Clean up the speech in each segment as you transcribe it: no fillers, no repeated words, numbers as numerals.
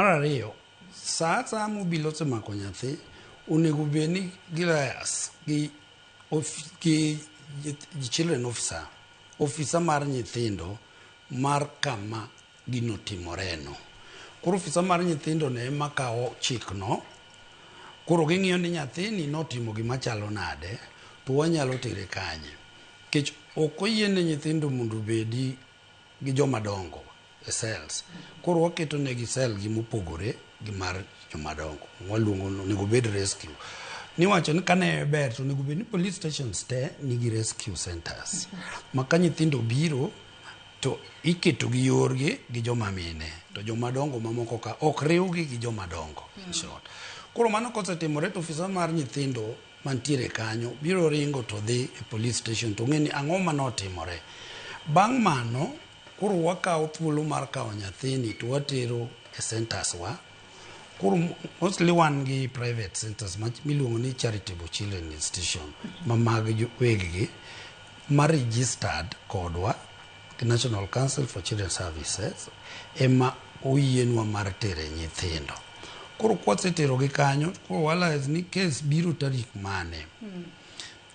Mar ariyo, sa mobile osemako nyathi, onego bed ni gilayas gi children officer mar nyithindo mar kama gino timoreno. Koro officer mar nyithindo ne ema kawo chikno, koro ging'iyo ni nyathini notimo gima chalo nade, to wanyalo tere kanye. Nikech ok oyiene nyithindo mondo obedi gi jomadongo e cells. Koro waketo negi cell gi mopogore gi mar jomadongo. Waluongo onego bed rescue. Niwacho ni kane ber to onego bed ni police stations te nigi rescue centers. Ma ka nyithindo biro to iketo gi yorgi gi joma mine, to jomadongo mamoko ka ok riwgi gi jomadongo. Koro mano kosetimore to officer mar nyithindo mantiere kanyo biro ringo to dhi e police station to ng'eni ang'o manotimore. Bang' mano koro wakawo thuolo mar kawo nyathini to watero e centers wa. Koro mostly wan gi private centers miluongo ni charitable children institution ma mag weggi ma registered kodwa National Council for Children Services ema oyienwa mar tere nyithindo. Koro kwasetero gi kanyo, koro wala ni case biro tarik mane.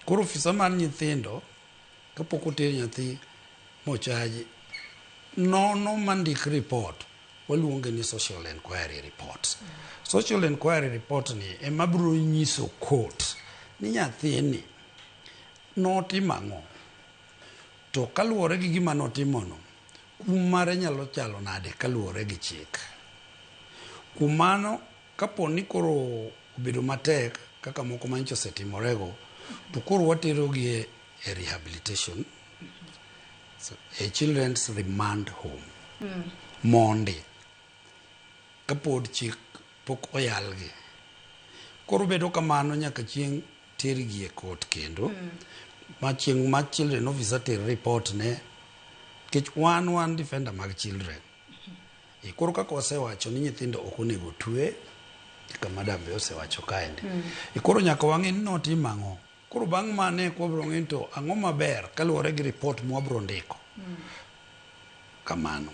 Koro officer mar nyithindo kapok oter nyathi mochaji nono mandik report waluonge ni social inquiry report. Social inquiry report ni ema biro nyiso court ni nyathini notimo ang'o. To kaluwore gi gima notimono, kum mare nyalo chalo nade kaluwore gi chik. Kuom mano, kapo ni koro obedo matek kaka moko manyocha osetimorego, to koro waterogi e rehabilitation, a children's remand home, mondi, kapod chik pok oyalgi. Koro bedo kamano nyaka chieng' tergi e court kendo, ma chieng' ma children officer ter report ne, kech wan defender mag children. Koro kaka wasewacho ni nyithindo ok onego twe, kaka madam be osewacho kaendi. Koro nyaka wang'e ni notimo ang'o. Koro bang' mane kwabiro ng'e to ang'o maber kaluwore gi report mwabiro ndiko. Kamano.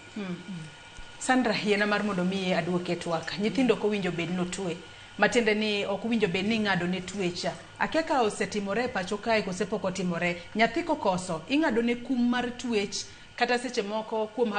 Sandra hiena mar mondo mi advocate waka. Nyithindo ok owinjo bed notwe. Matiende ni ok owinjo bed ni ng'ado ne twecha. Akia ka osetimore pacho kae kosepok otimore. Nyathi kokoso ing'ado ne kum mar twech kata seche moko kuom